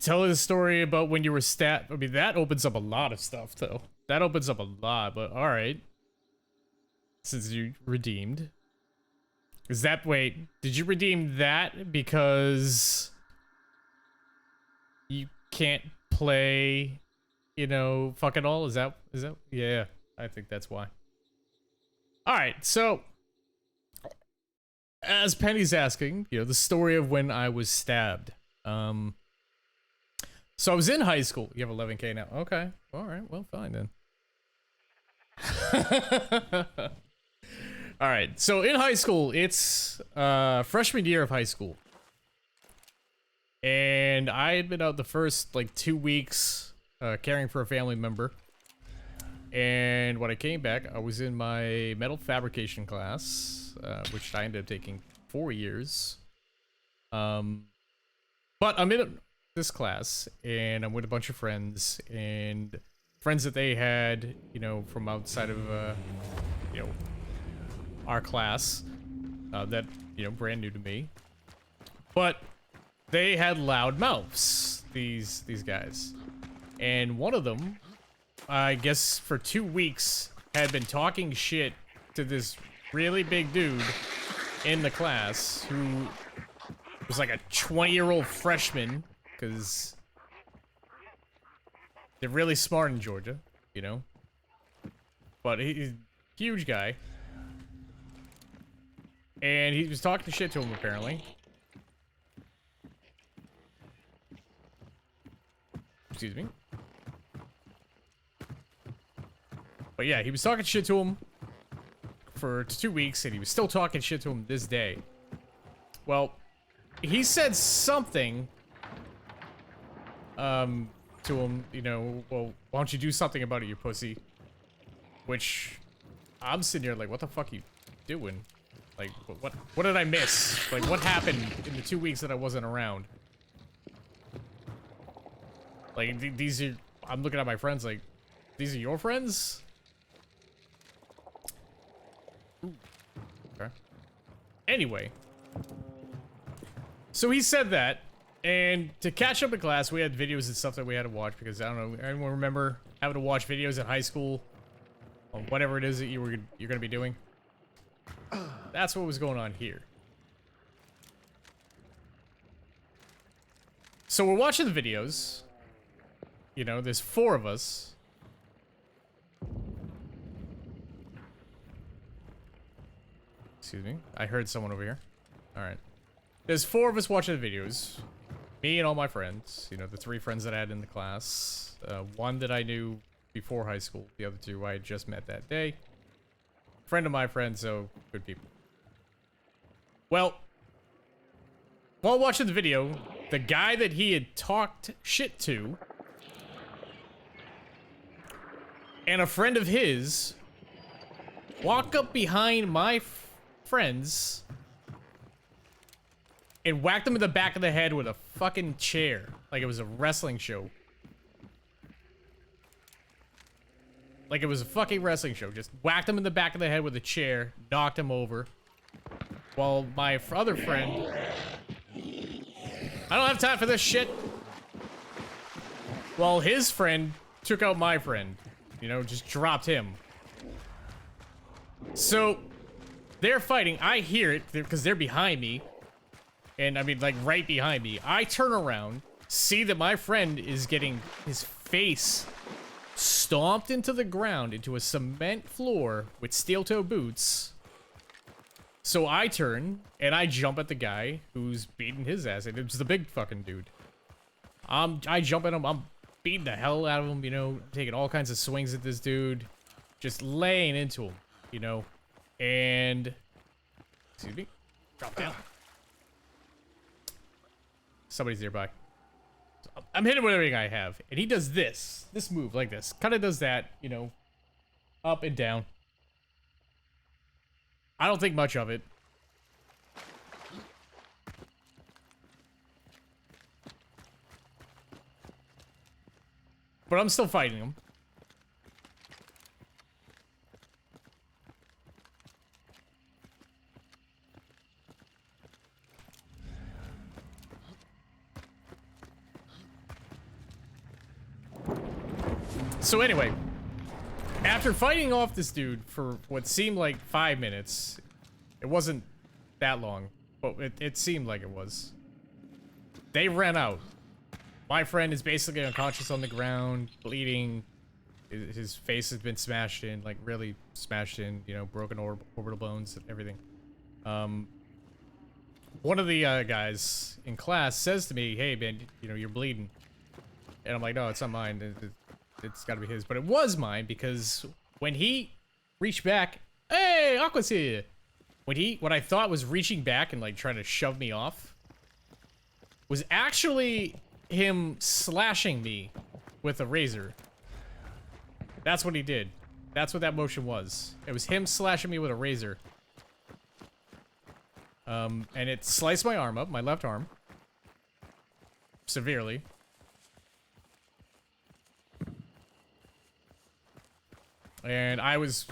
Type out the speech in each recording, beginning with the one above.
tell the story about when you were stabbed. I mean, that opens up a lot of stuff, though. That opens up a lot, but alright. Since you redeemed. Is that, wait, did you redeem that because you can't play, you know, fuck it all? Is that, yeah, I think that's why. Alright, so, as Penny's asking, you know, the story of when I was stabbed. So I was in high school. You have 11K now. Okay. Alright, well, fine then. Alright, so in high school, it's freshman year of high school. And I had been out the first, like, 2 weeks caring for a family member. And when I came back, I was in my metal fabrication class, which I ended up taking 4 years. But I'm in this class, and I'm with a bunch of friends, and friends that they had, you know, from outside of, you know, our class, that, you know, brand new to me. But they had loud mouths, these guys. And one of them, I guess for 2 weeks, had been talking shit to this really big dude in the class who was like a 20-year-old freshman, because they're really smart in Georgia, you know? But he's a huge guy. And he was talking shit to him, apparently. Excuse me. But yeah, he was talking shit to him for 2 weeks, and he was still talking shit to him this day. Well, he said something to him, you know, well, why don't you do something about it, you pussy? Which, I'm sitting here like, what the fuck are you doing? Like, what did I miss? Like, what happened in the 2 weeks that I wasn't around? Like, these are, I'm looking at my friends like, these are your friends? Ooh. Okay. Anyway. So he said that, and to catch up in class, we had videos and stuff that we had to watch, because, I don't know, anyone remember having to watch videos in high school? Or whatever it is that you're gonna be doing? That's what was going on here. So we're watching the videos. You know, there's 4 of us. Excuse me. I heard someone over here. Alright. There's 4 of us watching the videos. Me and all my friends. You know, the 3 friends that I had in the class. 1 that I knew before high school. The other 2 I had just met that day. Friend of my friend, so good people. Well, while watching the video, the guy that he had talked shit to and a friend of his walk up behind my friends and whacked them in the back of the head with a fucking chair, like it was a wrestling show. Like it was a fucking wrestling show. Just whacked him in the back of the head with a chair, knocked him over. While my other friend... I don't have time for this shit. While his friend took out my friend. You know, just dropped him. So, they're fighting. I hear it, because they're behind me. And, I mean, like, right behind me. I turn around, see that my friend is getting his face stomped into the ground, into a cement floor with steel-toe boots. So I turn, and I jump at the guy who's beating his ass. And it's the big fucking dude. I jump at him, I'm beating the hell out of him, you know, taking all kinds of swings at this dude. Just laying into him, you know. And... excuse me. Drop down. Somebody's nearby. So I'm hitting with everything I have. And he does this move, like this. Kind of does that, you know, up and down. I don't think much of it. But I'm still fighting him. So anyway, after fighting off this dude for what seemed like 5 minutes, it wasn't that long, but it seemed like it was. They ran out. My friend is basically unconscious on the ground, bleeding. His face has been smashed in, like really smashed in, you know, broken orbital bones and everything. One of the guys in class says to me, "Hey man, you know, you're bleeding." And I'm like, "No, it's not mine. It's gotta be his." But it was mine because when he reached back, "Hey, Aqua's here!" What I thought was reaching back and like trying to shove me off was actually him slashing me with a razor. That's what he did. That's what that motion was. It was him slashing me with a razor. And it sliced my arm up, my left arm. Severely. And I was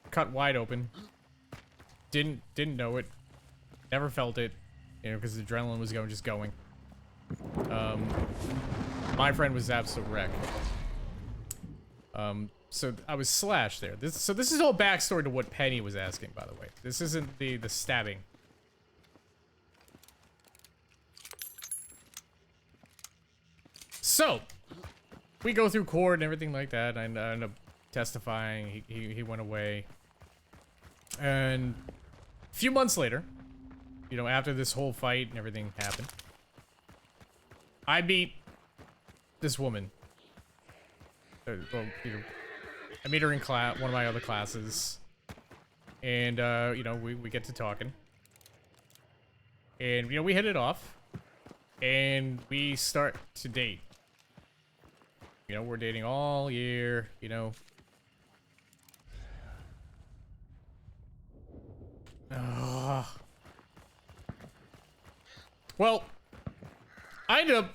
cut wide open. Didn't know it. Never felt it. You know, because the adrenaline was just going. My friend was absolute wreck. So I was slashed there. So this is all backstory to what Penny was asking, by the way. This isn't the stabbing. So we go through court and everything like that. And I end up testifying. He went away. And a few months later, you know, after this whole fight and everything happened, I meet this woman. Well, you know, I meet her in class, one of my other classes, and you know, we get to talking, and you know, we hit it off, and we start to date. You know, we're dating all year. You know. Well, I ended up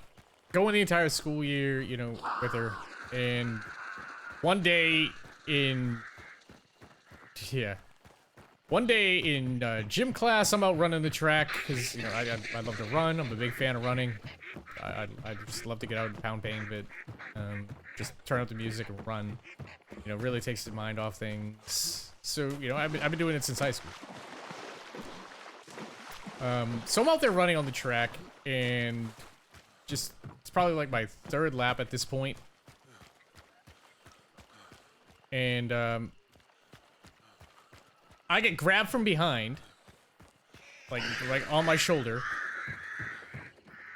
going the entire school year, you know, with her. And one day in gym class, I'm out running the track because, you know, I love to run. I'm a big fan of running. I just love to get out and pound pain, but just turn up the music and run. You know, really takes the mind off things. So, you know, I've been doing it since high school. So I'm out there running on the track, and just, it's probably like my third lap at this point. And, I get grabbed from behind, like on my shoulder,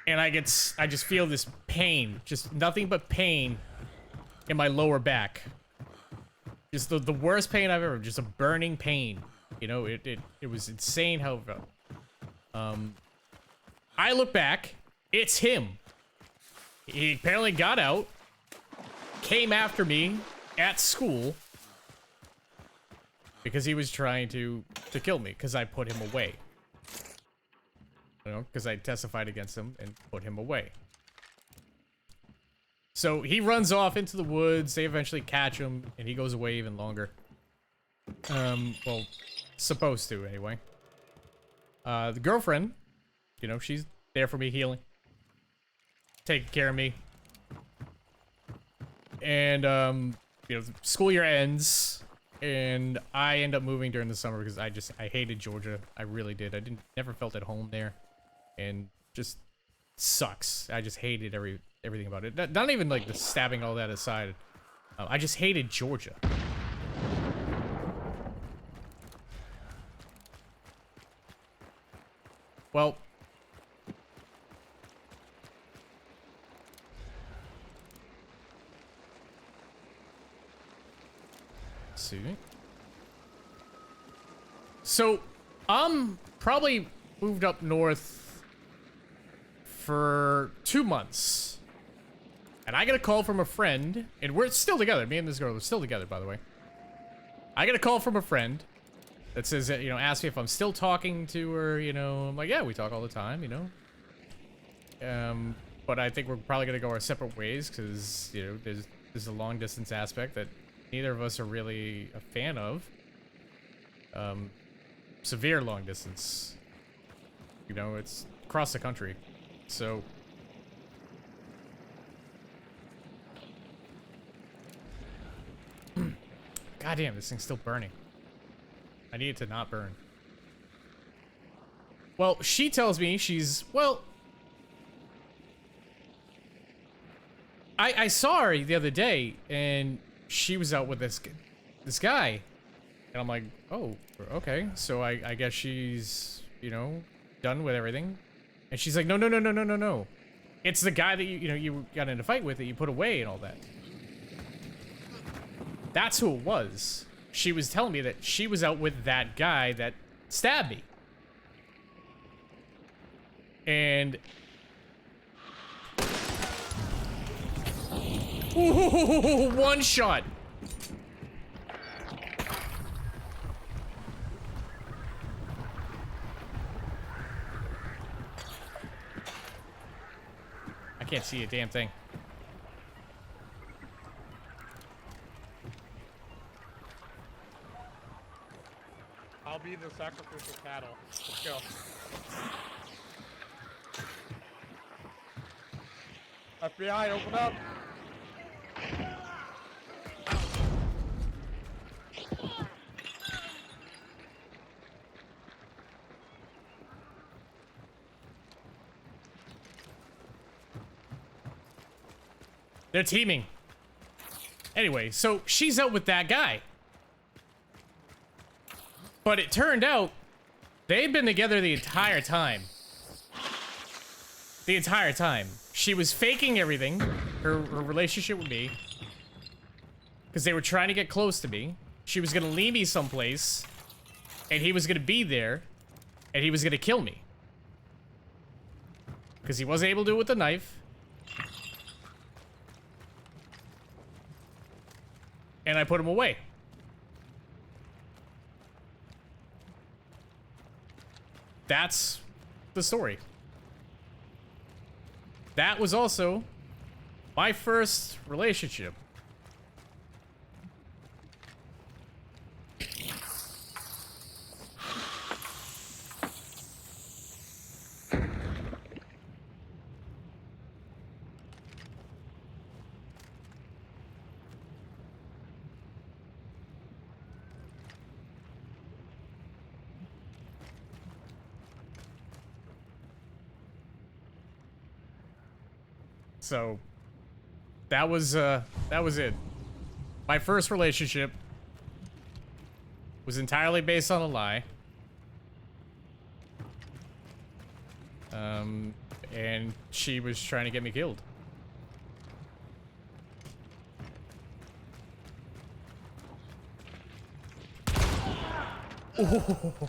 and I just feel this pain, just nothing but pain in my lower back. Just the worst pain I've ever, just a burning pain. You know, it was insane how it felt. I look back, it's him. He apparently got out, came after me at school, because he was trying to kill me, because I put him away. You know, because I testified against him and put him away. So he runs off into the woods, they eventually catch him, and he goes away even longer. Well, supposed to, anyway. The girlfriend, you know, she's there for me, healing. Taking care of me. And, you know, the school year ends, and I end up moving during the summer because I hated Georgia. I really did. Never felt at home there, and just sucks. I just hated everything about it. Not even like the stabbing, all that aside. I just hated Georgia. Well, let's see. So, probably moved up north for 2 months. And I get a call from a friend, and we're still together. Me and this girl are still together, by the way. I get a call from a friend that says, you know, ask me if I'm still talking to her, you know. I'm like, yeah, we talk all the time, you know. But I think we're probably gonna go our separate ways, because, you know, there's a long distance aspect that neither of us are really a fan of. Severe long distance. You know, it's across the country. So God damn, this thing's still burning. I need it to not burn. Well, she tells me she's, well... I saw her the other day, and she was out with this guy. And I'm like, oh, okay. So I guess she's, you know, done with everything. And she's like, no, no, no, no, no, no, no. It's the guy that you got in a fight with that you put away and all that. That's who it was. She was telling me that she was out with that guy that stabbed me. And... Ooh, one shot. I can't see a damn thing. I'll be the sacrificial cattle. Let's go. FBI, open up. They're teaming. Anyway, so she's out with that guy. But it turned out they'd been together the entire time. The entire time. She was faking everything, her relationship with me, because they were trying to get close to me. She was gonna leave me someplace, and he was gonna be there, and he was gonna kill me. Because he wasn't able to do it with the knife. And I put him away. That's the story. That was also my first relationship. So that was it. My first relationship was entirely based on a lie. And she was trying to get me killed. Oh.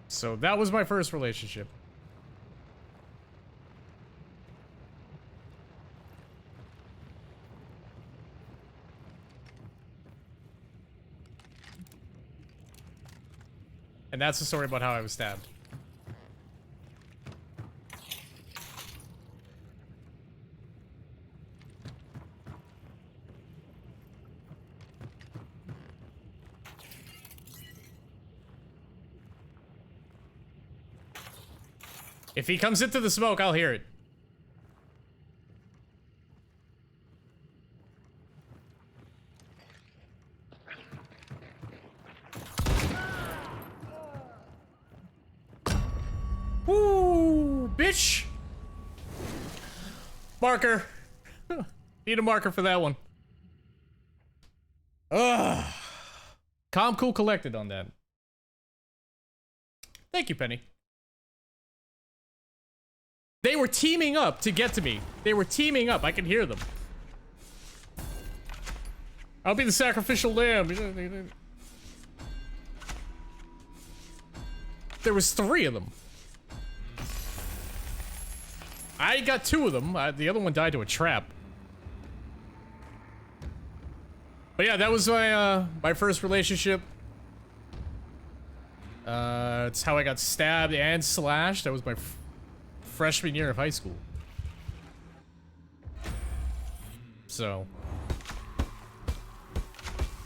So that was my first relationship. And that's the story about how I was stabbed. If he comes into the smoke, I'll hear it. Woo, bitch! Marker. Need a marker for that one. Ugh. Calm, cool, collected on that. Thank you, Penny. They were teaming up to get to me. They were teaming up. I can hear them. I'll be the sacrificial lamb. There was 3 of them. I got 2 of them. The other one died to a trap. But yeah, that was my my first relationship. It's how I got stabbed and slashed. That was my freshman year of high school. So,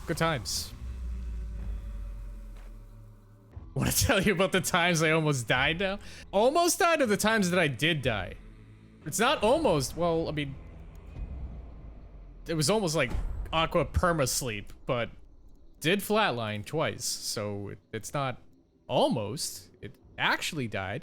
good times. Want to tell you about the times I almost died now? Almost died, or the times that I did die? It's not almost, well, I mean, it was almost like aqua perma sleep, but did flatline twice, so it's not almost. It actually died.